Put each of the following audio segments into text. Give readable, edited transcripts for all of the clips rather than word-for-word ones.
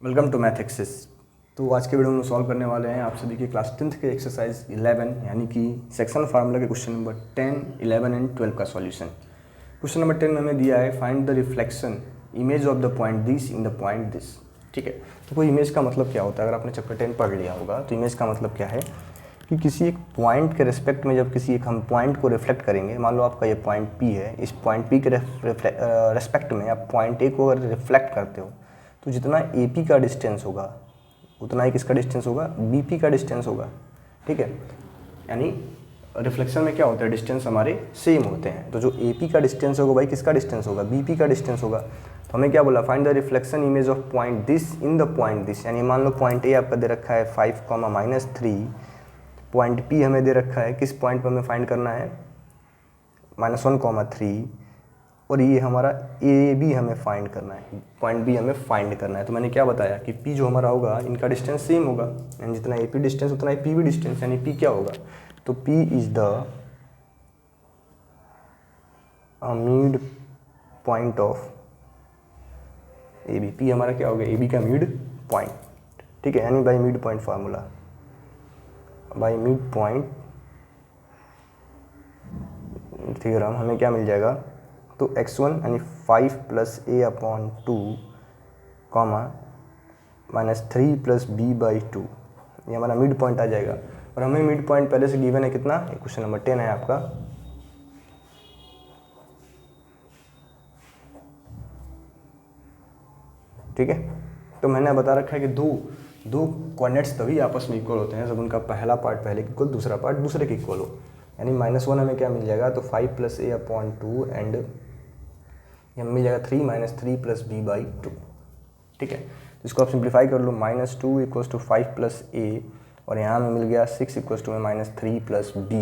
Welcome to math access. तो आज के वीडियो में सॉल्व करने वाले हैं आप सभी के क्लास 10th के एक्सरसाइज 11 यानी कि सेक्शन फार्मूला के क्वेश्चन नंबर 10, 11 एंड 12 का सॉल्यूशन। क्वेश्चन नंबर 10 में हमें दिया है find the reflection image of the point this in the point this. ठीक है, तो कोई इमेज का मतलब क्या होता है? अगर आपने चैप्टर 10 पढ़ लिया होगा तो इमेज का मतलब क्या है कि किसी एक पॉइंट के रिस्पेक्ट में जब किसी एक हम पॉइंट को रिफ्लेक्ट करेंगे, मान लो आपका ये पॉइंट P है, इस पॉइंट P के रिस्पेक्ट में आप पॉइंट A को अगर रिफ्लेक्ट करते हो तो जितना AP का डिस्टेंस होगा उतना ही किसका डिस्टेंस होगा, BP का डिस्टेंस होगा। ठीक है, यानी रिफ्लेक्शन में क्या होता है, डिस्टेंस हमारे सेम होते हैं। तो जो AP का डिस्टेंस होगा भाई किसका डिस्टेंस होगा, BP का डिस्टेंस होगा। तो हमें क्या बोला, find the reflection image of point this in the point this. यानी मान लो पॉइंट A आपका दे रखा है 5, पॉइंट P हमें दे रखा है, किस पॉइंट पर हमें फाइंड करना है, -1, 3, और ये हमारा AB हमें फाइंड करना है, पॉइंट B हमें फाइंड करना है। तो मैंने क्या बताया कि P जो हमारा होगा इनका डिस्टेंस सेम होगा, यानी जितना AP डिस्टेंस उतना ही P भी डिस्टेंस, यानी P क्या होगा, तो P is the mid point of AB। P हमारा क्या होगा, AB का मिड पॉइंट। ठीक है, यानी by mid point formula, by mid point theorem हमें क्या मिल जाएगा, तो x1 यानी 5 + a/2 -3 + b/2, ये हमारा मिड पॉइंट आ जाएगा। और हमें मिड पॉइंट पहले से गिवन है कितना, क्वेश्चन नंबर 10 है आपका। ठीक है, तो मैंने बता रखा है कि दो कोऑर्डिनेट्स तभी आपस में इक्वल होते हैं जब उनका पहला पार्ट पहले के इक्वल, दूसरा पार्ट दूसरे के इक्वल हो। यानी -1 हमें क्या मिल जाएगा, तो 5 + a/2 एंड ये मिल जाएगा 3 - 3 + b/2। ठीक है, तो इसको आप सिंप्लीफाई कर लो, -2 = 5 + a, और यहाँ में मिल गया 6 = -3 + b,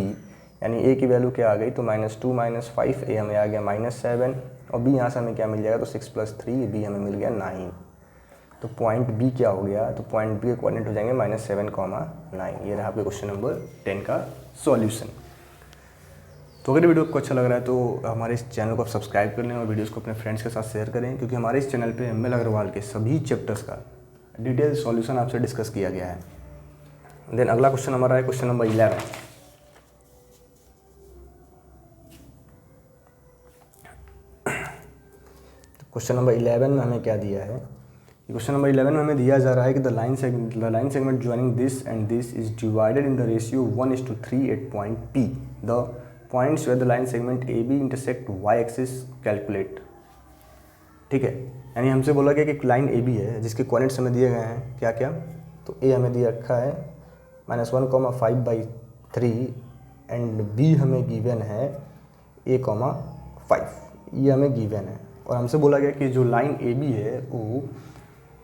यानी a की वैल्यू क्या आ गई, तो -2 - 5 a हमें आ गया -7, और b यहाँ से हमें क्या मिल जाएगा, तो 6 + 3 b हमें मिल गया 9। तो पॉइंट B क्या हो गया, तो पॉइंट B के कोऑर्डिनेट हो जाएंगे -7, 9। ये रहा आपके क्वेश्चन नंबर 10 का सॉल्यूशन। तो अगर वीडियो आपको अच्छा लग रहा है तो हमारे इस चैनल को आप सब्सक्राइब कर लें और वीडियोस को अपने फ्रेंड्स के साथ शेयर करें, क्योंकि हमारे इस चैनल पे ML अग्रवाल के सभी चैप्टर्स का डिटेल सॉल्यूशन आपसे डिस्कस किया गया है। देन अगला क्वेश्चन हमारा है क्वेश्चन नंबर 11। क्वेश्चन नंबर 11 में हमें क्या दिया है, क्वेश्चन नंबर 11 में हमें दिया जा रहा है कि the line segment joining this and this is divided in the ratio 1:3 at point P। The points where the line segment AB intersect y axis calculate. ठीक है, यानी हमसे बोला गया कि एक लाइन AB है जिसके कोऑर्डिनेट्स हमें दिए गए हैं क्या क्या, तो A हमें दिया रखा है -1,5/3 एंड B हमें गिवन है a,5, ये हमें गिवन है। और हमसे बोला गया कि जो लाइन AB है वो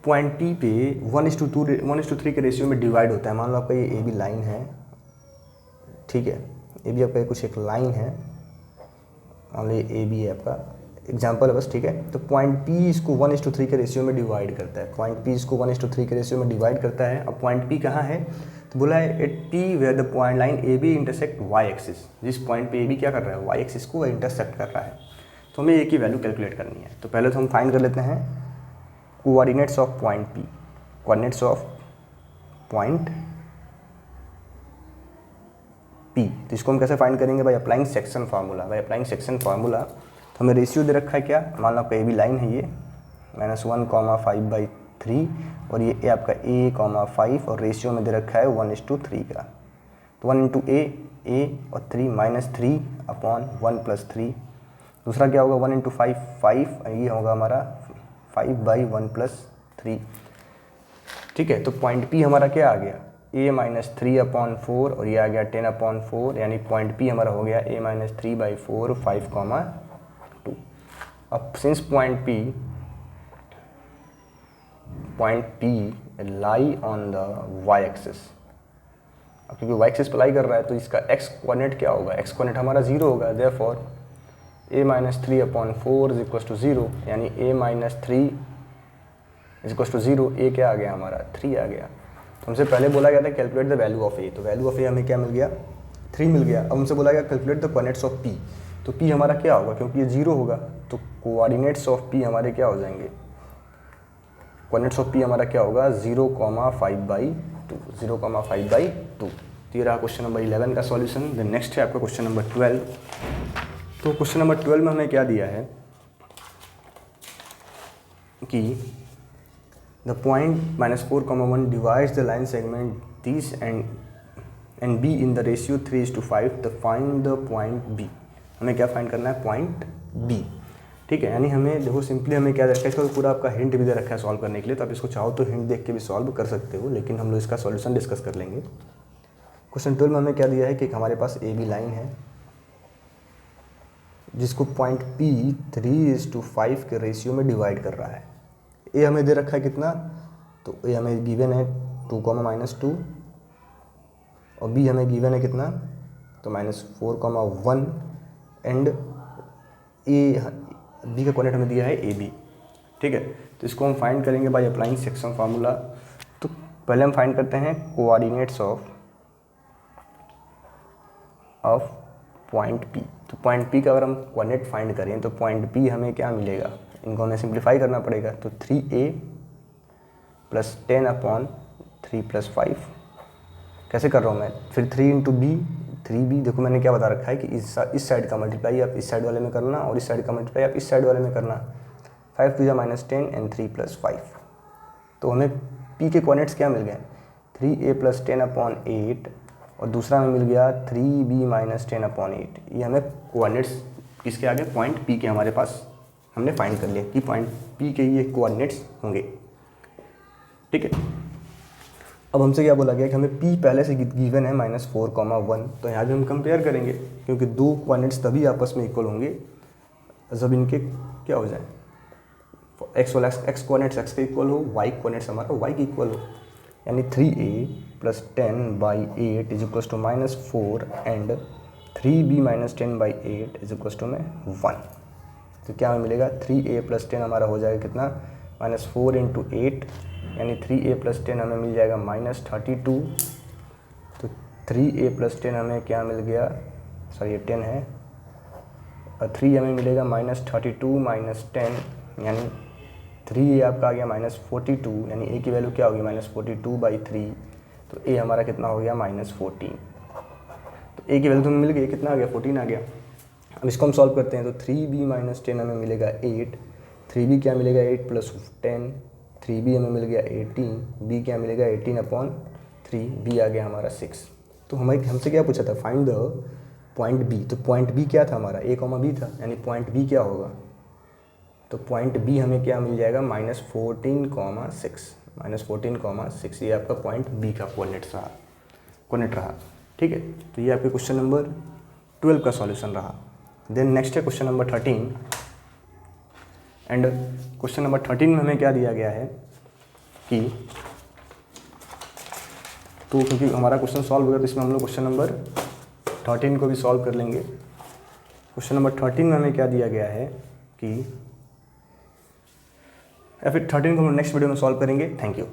पॉइंट P पे 1:3 के रेशियो में डिवाइड होता है। मान लो आपका ये AB लाइन है, ठीक है, AB आपका कुछ एक लाइन है, मान लो ये AB है आपका, एग्जाम्पल है बस। ठीक है, तो पॉइंट P इसको 1:3 के रेशियो में डिवाइड करता है, पॉइंट P इसको 1:3 के रेशियो में डिवाइड करता है। अब पॉइंट P कहाँ है, तो बोला है at P where the point line AB intersect y axis. जिस पॉइंट पे AB क्या कर रहा है, y एक्सिस को इंटरसेक्ट कर रहा है, तो हमें A की वैल्यू कैलकुलेट करनी है। तो पहले तो हम फाइंड कर लेते हैं coordinates of point P, coordinates of point P। तो इसको हम कैसे फाइंड करेंगे, by applying section formula. By applying section formula तो हमें रेशियो दे रखा है क्या, मान लो आपका AB लाइन है ये -1,5/3, और ये A आपका a,5, और रेशियो में दे रखा है 1:3 का। तो 1 × a और 3 -3/1 + 3। दूसरा क्या होगा, 1 × 5 5, ये होगा हमारा 5/1 + 3। ठीक है, तो पॉइंट P हमारा क्या आ गया, a -3/4, और ये आ गया 10/4, यानी पॉइंट P हमारा हो गया a -3/4 5,2। अब since point P lie on the y axis, अब क्योंकि y एक्सिस पर लाई कर रहा है तो इसका x कोऑर्डिनेट क्या होगा, x कोऑर्डिनेट हमारा 0 होगा। देयरफॉर a -3/4 = 0, यानी a -3 = 0, a क्या आ गया हमारा 3 आ गया। तो हमसे पहले बोला गया था calculate the value of a, तो वैल्यू ऑफ a हमें क्या मिल गया, 3 मिल गया। अब हमसे बोला गया calculate the coordinates of P, तो P हमारा क्या होगा, क्योंकि ये 0 होगा तो कोऑर्डिनेट्स ऑफ P हमारे क्या हो जाएंगे, कोऑर्डिनेट्स ऑफ पी हमारा क्या होगा 0,5/2, 0,5/2। तो ये रहा क्वेश्चन नंबर 11 का सॉल्यूशन। देन नेक्स्ट है आपका क्वेश्चन नंबर 12। तो क्वेश्चन नंबर 12 में हमें क्या दिया है कि the point -4,1 divides the line segment this and B in the ratio 3:5। The find the point B. हमें क्या फाइंड करना है, पॉइंट बी। ठीक है, यानी हमें देखो सिंपली हमें क्या रखा है, इसका पूरा आपका हिंट भी दे रखा है सॉल्व करने के लिए, तो आप इसको चाहो तो हिंट देख के भी सॉल्व कर सकते हो, लेकिन हम लोग इसका सॉल्यूशन डिस्कस कर लेंगे। क्वेश्चन 12 में हमें क्या दिया है कि हमारे पास ए बी लाइन है जिसको पॉइंट पी 3:5 के रेशियो में डिवाइड कर रहा है। ए हमें दे रखा है कितना, तो ए हमें गिवन है 2,-2 और बी हमें गिवन है कितना, तो -4,1 एंड ए बी का कोऑर्डिनेट हमें दिया है ए बी। ठीक है, तो इसको हम फाइंड करेंगे बाय अप्लाइंग सेक्शन फार्मूला। तो पहले हम फाइंड करते हैं कोऑर्डिनेट्स ऑफ पॉइंट पी। तो पॉइंट पी का अगर हम कोऑर्डिनेट फाइंड करें तो पॉइंट पी हमें क्या मिलेगा, इनको हमें सिंप्लीफाई करना पड़ेगा। तो 3a + 10/3 + 5 कैसे कर रहा हूँ मैं, फिर 3 × b 3b। देखो मैंने क्या बता रखा है कि इस साइड का मल्टीप्लाई आप इस साइड वाले में करना और इस साइड का मल्टीप्लाई आप इस साइड वाले में करना। 5 × 2 = -10 एंड 3 + 5। तो हमें p के कोऑर्डिनेट्स क्या मिल गए, 3a + 10/8 और दूसरा हमें मिल गया 3b - 10/8। ये हमें कोऑर्डिनेट्स किसके आ गए, पॉइंट p के हमारे पास हमने फाइंड कर लिया कि पॉइंट p के ये कोऑर्डिनेट्स होंगे। ठीक है, अब हमसे क्या बोला गया कि हमें p पहले से गिवन है -4,1। तो यहाँ भी हम कंपेयर करेंगे क्योंकि दो कोऑर्डिनेट्स तभी आपस में इक्वल होंगे जब इनके क्या हो जाए, x कोऑर्डिनेट्स x के इक्वल हो, y कोऑर्डिनेट्स हमारा y के इक्वल हो। यानी 3a + 10/8 = -4 एंड 3b - 10/8 = 1। तो क्या हमें मिलेगा, 3a + 10 हमारा हो जाएगा कितना, -4 × 8 यानी 3a + 10 हमें मिल जाएगा -32। तो 3a + 10 हमें क्या मिल गया, सॉरी ये 10 है, और 3 हमें मिलेगा -32 - 10 यानी 3a आपका आ गया -42, यानी a की वैल्यू क्या होगी -42/3। तो a हमारा कितना हो गया -14। तो a की वैल्यू तो मिल गई, कितना आ गया 14 आ गया। अब इसको हम सॉल्व करते हैं तो 3b - 10 हमें मिलेगा 8, 3b क्या मिलेगा 8 + 10, 3b हमें मिल गया 18, b क्या मिलेगा 18/3, b आ गया हमारा 6। तो हमसे क्या पूछा था, फाइंड द पॉइंट b। तो पॉइंट b क्या था हमारा, a, b था, यानी पॉइंट b क्या होगा, तो पॉइंट b हमें क्या मिल जाएगा -14,6 ये आपका पॉइंट b का कोऑर्डिनेट रहा। ठीक है, तो ये आपके क्वेश्चन नंबर 12 का सॉल्यूशन रहा। देन नेक्स्ट है question number 13 and question number 13 में हमें क्या दिया गया है कि, तो क्योंकि हमारा क्वेश्चन सॉल्व हो गया तो इसमें हम लोग क्वेश्चन नंबर 13 को भी सॉल्व कर लेंगे। क्वेश्चन नंबर 13 में हमें क्या दिया गया है कि, या फिर 13 को हम नेक्स्ट वीडियो में सॉल्व करेंगे। Thank you.